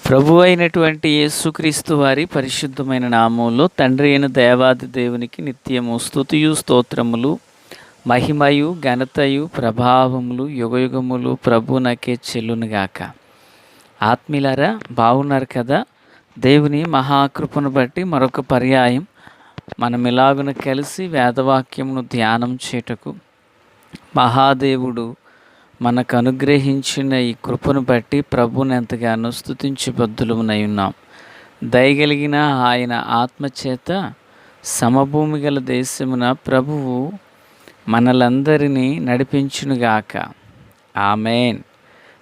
ప్రభు అయినటువంటి యేసుక్రీస్తు వారి పరిశుద్ధమైన నామంలో తండ్రి అయిన దేవాది దేవునికి నిత్యము స్తుతియు స్తోత్రములు, మహిమయు ఘనతయు ప్రభావములు యుగయుగములు ప్రభునకే చెల్లునుగాక. ఆత్మీయులారా, బాగున్నారు కదా? దేవుని మహాకృపను బట్టి మరొక పర్యాయం మనం ఇలాగున కలిసి వేదవాక్యమును ధ్యానం చేయుటకు మహాదేవుడు మనకు అనుగ్రహించిన ఈ కృపను బట్టి ప్రభువుని ఎంతగానో స్తుతించి బద్దులమునై ఉన్నాం. దయగలిగిన ఆయన ఆత్మచేత సమభూమి గల దేశమున ప్రభువు మనలందరినీ నడిపించునుగాక. ఆమేన్.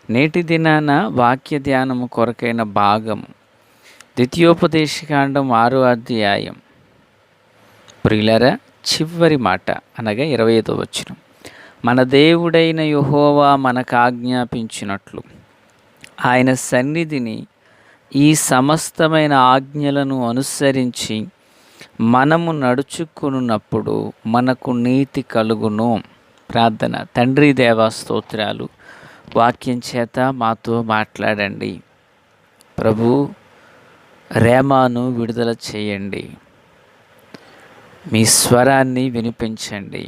నేటి దినాన వాక్య ధ్యానము కొరకైన భాగము ద్వితీయోపదేశకాండం 6వ అధ్యాయం ప్రియులారా, చివరి మాట అనగా 25వ వచనం. మన దేవుడైన యెహోవా మనకు ఆజ్ఞాపించినట్లు ఆయన సన్నిధిని ఈ సమస్తమైన ఆజ్ఞలను అనుసరించి మనము నడుచుకున్నప్పుడు మనకు నీతి కలుగును. ప్రార్థన. తండ్రి దేవా, స్తోత్రాలు. వాక్యం చేత మాతో మాట్లాడండి ప్రభు. రేమాను విడుదల చేయండి, మీ స్వరాన్ని వినిపించండి.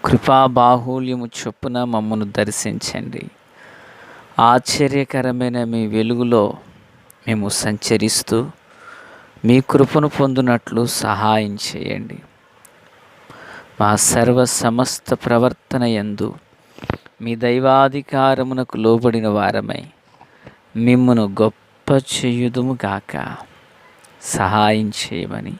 కృపాబాహుల్యము చొప్పున మమ్మను దర్శించండి. ఆశ్చర్యకరమైన మీ వెలుగులో మేము సంచరిస్తూ మీ కృపను పొందినట్లు సహాయం చేయండి. మా సర్వ సమస్త ప్రవర్తన యందు మీ దైవాధికారమునకు లోబడిన వారమై మిమ్మును గొప్ప చేయుదుము గాక. సహాయం చేయమని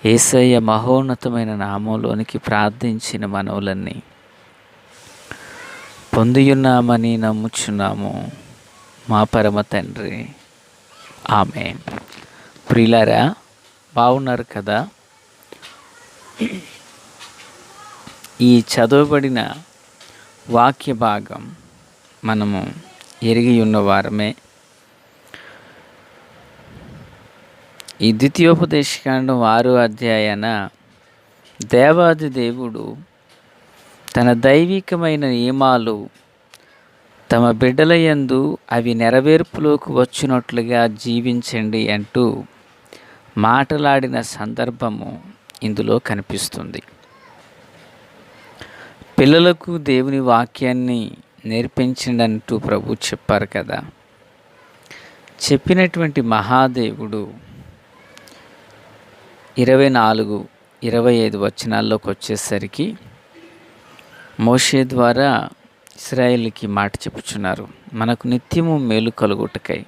యేసయ్య మహోన్నతమైన నామంలోనికి ప్రార్థించిన మనవులన్నీ పొందియున్నామని నమ్ముచున్నాము మా పరమ తండ్రి. ఆమేన్. ప్రియులారా, బాగున్నారు కదా? ఈ చదవబడిన వాక్య భాగం మనము ఎరిగి ఉన్నవారమే. ఈ ద్వితీయోపదేశకాండం 6వ అధ్యాయాన దేవాది దేవుడు తన దైవికమైన నియమాలు తమ బిడ్డల యందు అవి నెరవేర్పులోకి వచ్చినట్లుగా జీవించండి అంటూ మాటలాడిన సందర్భము ఇందులో కనిపిస్తుంది. పిల్లలకు దేవుని వాక్యాన్ని నేర్పించండి అంటూ ప్రభు చెప్పారు కదా. చెప్పినటువంటి మహాదేవుడు 24, 25 వచనాల్లోకి వచ్చేసరికి మోషే ద్వారా ఇశ్రాయేలుకి మాట చెప్పుచున్నారు. మనకు నిత్యము మేలు కలుగుటకై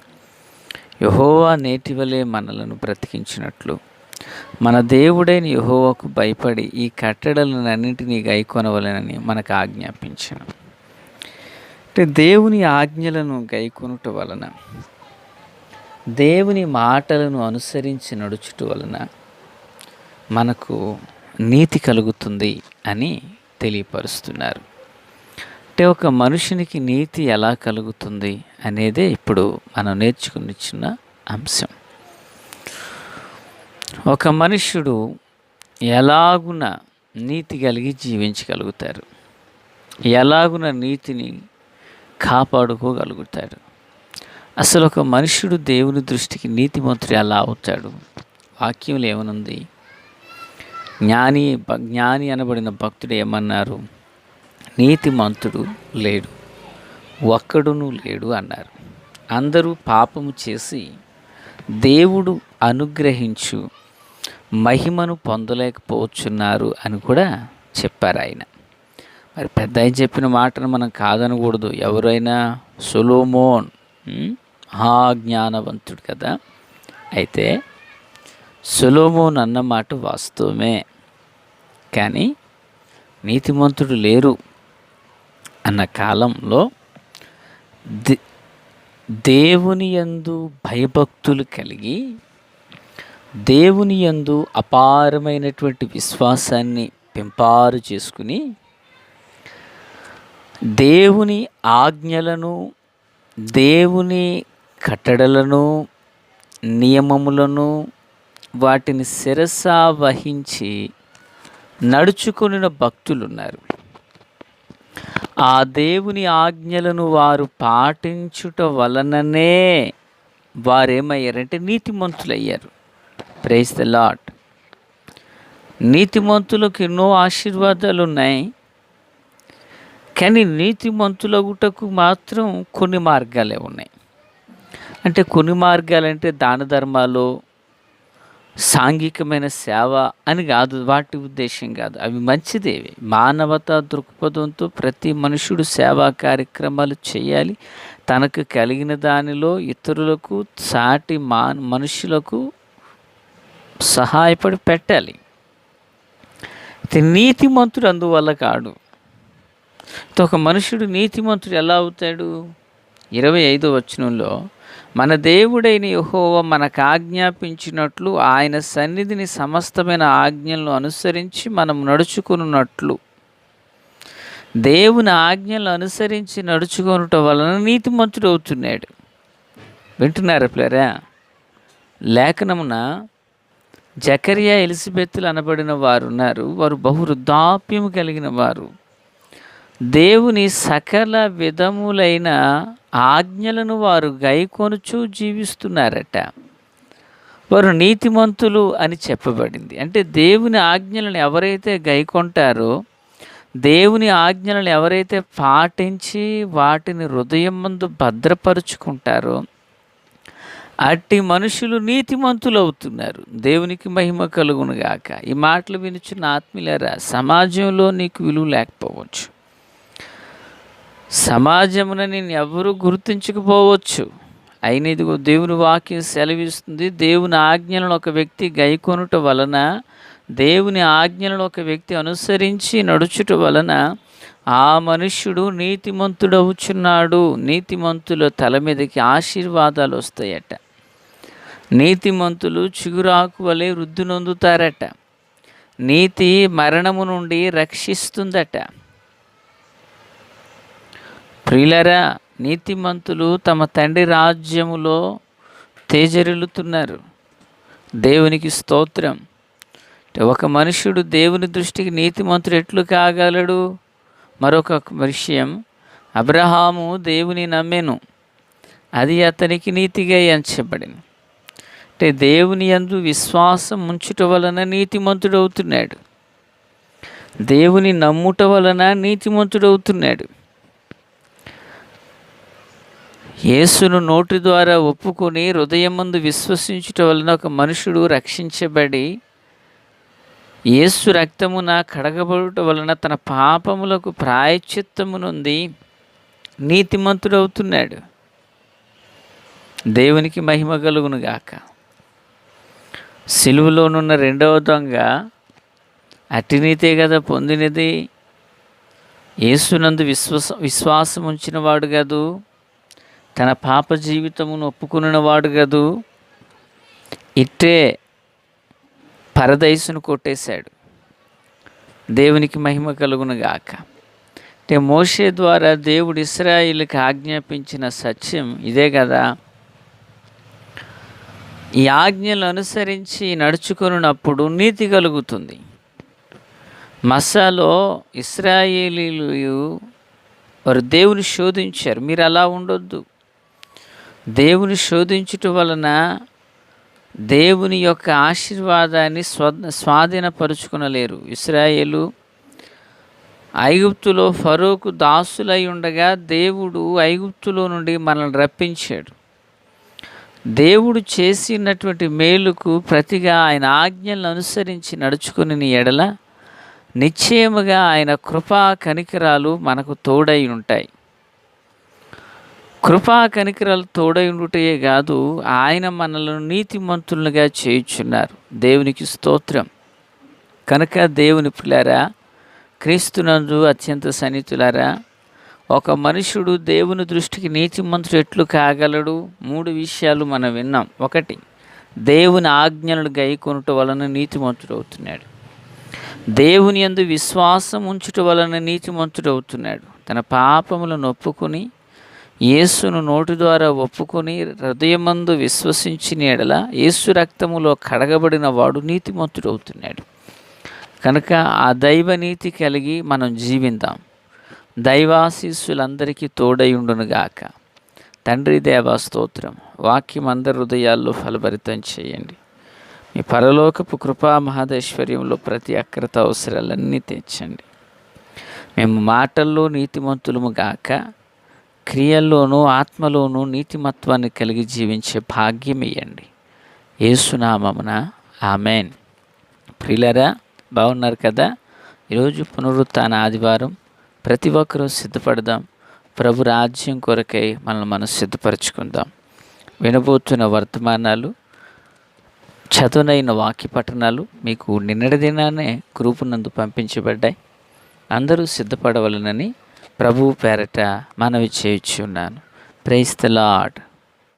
యెహోవా నేటి వలె మనలను బ్రతికించినట్లు మన దేవుడైన యెహోవాకు భయపడి ఈ కట్టడలన్నింటినీ గైకొనవలెనని మనకు ఆజ్ఞాపించాను. అంటే దేవుని ఆజ్ఞలను గైకొనుట వలన, దేవుని మాటలను అనుసరించి నడుచుట వలన మనకు నీతి కలుగుతుంది అని తెలియపరుస్తున్నారు. అంటే ఒక మనుషునికి నీతి ఎలా కలుగుతుంది అనేదే ఇప్పుడు మనం నేర్చుకునిచ్చిన అంశం. ఒక మనుష్యుడు ఎలాగున నీతి కలిగి జీవించగలుగుతారు, ఎలాగున నీతిని కాపాడుకోగలుగుతాడు, అసలు ఒక మనుష్యుడు దేవుని దృష్టికి నీతిమంతుడు ఎలా అవుతాడు? వాక్యంలో ఏమనుంది? జ్ఞాని అనబడిన భక్తుడు ఏమన్నారు? నీతిమంతుడు లేడు, ఒక్కడును లేడు అన్నారు. అందరూ పాపము చేసి దేవుడు అనుగ్రహించు మహిమను పొందలేకపోతున్నారు అని కూడా చెప్పారు ఆయన. మరి పెద్ద ఆయన చెప్పిన మాటను మనం కాదనకూడదు. ఎవరైనా సొలొమోన్ మహాజ్ఞానవంతుడు కదా. అయితే సొలొమోన్ అన్న మాట వాస్తవమే, కానీ నీతిమంతుడు లేరు అన్న కాలంలో దేవుని యందు భయభక్తులు కలిగి దేవుని యందు అపారమైనటువంటి విశ్వాసాన్ని పెంపారు చేసుకుని దేవుని ఆజ్ఞలను, దేవుని కట్టడలను, నియమములను వాటిని శిరసా వహించి నడుచుకున్న భక్తులున్నారు. ఆ దేవుని ఆజ్ఞలను వారు పాటించుట వలననే వారేమయ్యారంటే నీతిమంతులయ్యారు. Praise the lord. నీతిమంతులకు ఎన్నో ఆశీర్వాదాలు ఉన్నాయి, కానీ నీతిమంతులగుటకు మాత్రం కొన్ని మార్గాలే ఉన్నాయి. అంటే కొన్ని మార్గాలంటే దాన ధర్మాలు, సాంఘికమైన సేవ అని కాదు, వాటి ఉద్దేశం కాదు. అవి మంచిదేవి. మానవతా దృక్పథంతో ప్రతి మనుషుడు సేవా కార్యక్రమాలు చేయాలి. తనకు కలిగిన దానిలో ఇతరులకు, సాటి మనుషులకు సహాయపడి పెట్టాలి. నీతిమంతుడు అందువల్ల కాడు. ఒక మనుషుడు నీతిమంతుడు ఎలా అవుతాడు? 25వ వచనంలో, మన దేవుడైన యెహోవా మనకు ఆజ్ఞాపించినట్లు ఆయన సన్నిధిని సమస్తమైన ఆజ్ఞలను అనుసరించి మనం నడుచుకున్నట్లు. దేవుని ఆజ్ఞలను అనుసరించి నడుచుకొనుట వలన నీతిమంతుడు అవుతున్నాడు. వింటున్నారా ప్లేరా? లేఖనమున జకరియా, ఎలిజబెత్తులు అనబడిన వారు ఉన్నారు. వారు బహు వృద్ధాప్యము కలిగిన వారు. దేవుని సకల విధములైన ఆజ్ఞలను వారు గైకొనుచూ జీవిస్తున్నారట. వారు నీతిమంతులు అని చెప్పబడింది. అంటే దేవుని ఆజ్ఞలను ఎవరైతే గైకొంటారో, దేవుని ఆజ్ఞలను ఎవరైతే పాటించి వాటిని హృదయమందు భద్రపరుచుకుంటారో, అట్టి మనుషులు నీతిమంతులు అవుతున్నారు. దేవునికి మహిమ కలుగును గాక. ఈ మాటలు వినుచున్న ఆత్మీయులారా, సమాజంలో నీకు విలువ లేకపోవచ్చు, సమాజమున నేను ఎవరు గుర్తించకపోవచ్చు. అయినా ఇదిగో దేవుని వాక్యం సెలవిస్తుంది, దేవుని ఆజ్ఞలను ఒక వ్యక్తి గైకొనుట వలన, దేవుని ఆజ్ఞలను ఒక వ్యక్తి అనుసరించి నడుచుట వలన ఆ మనుష్యుడు నీతిమంతుడవుచున్నాడు. నీతిమంతుల తల మీదకి ఆశీర్వాదాలు వస్తాయట. నీతిమంతులు చిగురాకు వలె వృద్ధి నొందుతారట. నీతి మరణము నుండి రక్షిస్తుందట. ప్రియులారా, నీతిమంతులు తమ తండ్రి రాజ్యములో తేజరిల్లుతున్నారు. దేవునికి స్తోత్రం. ఒక మనుషుడు దేవుని దృష్టికి నీతిమంతుడు ఎట్లు కాగలడు? మరొక విషయం, అబ్రహాము దేవుని నమ్మెను, అది అతనికి నీతిగా ఎంచబడింది. అంటే దేవుని యందు విశ్వాసం ఉంచుట వలన నీతిమంతుడవుతున్నాడు. దేవుని నమ్ముట వలన నీతిమంతుడవుతున్నాడు. యేసును నోటి ద్వారా ఒప్పుకొని హృదయమందు విశ్వసించుట వలన ఒక మనుషుడు రక్షించబడి యేసు రక్తమున కడగబడుట వలన తన పాపములకు ప్రాయశ్చిత్తము నొంది నీతిమంతుడవుతున్నాడు. దేవునికి మహిమ కలుగును గాక. సిలువలోనున్న రెండవ దొంగ అట్టి నీతే కదా పొందినది. యేసునందు విశ్వాసం ఉంచిన వాడు కాదు, తన పాప జీవితమును ఒప్పుకున్నవాడు కాదు. ఇట్టే పరదైసును కొట్టేశాడు. దేవునికి మహిమ కలుగును గాక. అంటే మోషే ద్వారా దేవుడు ఇశ్రాయేలుకి ఆజ్ఞాపించిన సత్యం ఇదే కదా. ఈ ఆజ్ఞలు అనుసరించి నడుచుకున్నప్పుడు నీతి కలుగుతుంది. మస్సాలో ఇశ్రాయేలీలు వారు దేవుని శోధించారు. మీరు అలా ఉండొద్దు. దేవుని శోధించుట వలన దేవుని యొక్క ఆశీర్వాదాన్ని స్వాధీనపరుచుకునలేరు. ఇశ్రాయేలు ఐగుప్తులో ఫరోకు దాసులై ఉండగా దేవుడు ఐగుప్తులో నుండి మనల్ని రప్పించాడు. దేవుడు చేసినటువంటి మేలుకు ప్రతిగా ఆయన ఆజ్ఞలను అనుసరించి నడుచుకుని ఎడల నిశ్చయముగా ఆయన కృపా కనికరాలు మనకు తోడై ఉంటాయి. కృపా కనికరాలు తోడై ఉండుటే కాదు, ఆయన మనలను నీతిమంతులుగా చేయుచున్నారు. దేవునికి స్తోత్రం. కనుక దేవుని పిల్లారా, క్రీస్తునందు అత్యంత సన్నిహితులారా, ఒక మనుషుడు దేవుని దృష్టికి నీతిమంతుడు ఎట్లు కాగలడు? 3 విషయాలు మనం విన్నాం. 1, దేవుని ఆజ్ఞలను గైకొనుట వలన నీతిమంతుడు అవుతున్నాడు. దేవుని యందు విశ్వాసం ఉంచుట వలన నీతిమంతుడు అవుతున్నాడు. తన పాపములను ఒప్పుకొని యేసును నోటి ద్వారా ఒప్పుకొని హృదయమందు విశ్వసించిన ఎడల యేసు రక్తములో కడగబడిన వాడు నీతిమంతుడు అవుతున్నాడు. కనుక ఆ దైవ నీతి కలిగి మనం జీవిద్దాం. దైవాశీస్సులందరికీ తోడై ఉండునుగాక. తండ్రి దేవా స్తోత్రం. వాక్యం అందరి హృదయాల్లో ఫలభరితం చేయండి. మీ పరలోకపు కృపా మహదైశ్వర్యంలో ప్రతి అక్రత అవసరాలన్నీ తీర్చండి. మేము మాటల్లో నీతిమంతులము గాక క్రియల్లోనూ ఆత్మలోనూ నీతిమత్వాన్ని కలిగి జీవించే భాగ్యం ఇయ్యండి. యేసునామమున ఆమెన్. ప్రియులారా, బాగున్నారు కదా? ఈరోజు పునరుత్థాన ఆదివారం. ప్రతి ఒక్కరూ సిద్ధపడదాం. ప్రభు రాజ్యం కొరకై మనం సిద్ధపరచుకుందాం. వినబోతున్న వర్తమానాలు, చదునైన వాక్య పఠనాలు మీకు నిన్నటి దినానే గ్రూపునందు పంపించబడ్డాయి. అందరూ సిద్ధపడవలనని ప్రభువు పేరట మనవి చేయుచున్నాను. Praise the lord.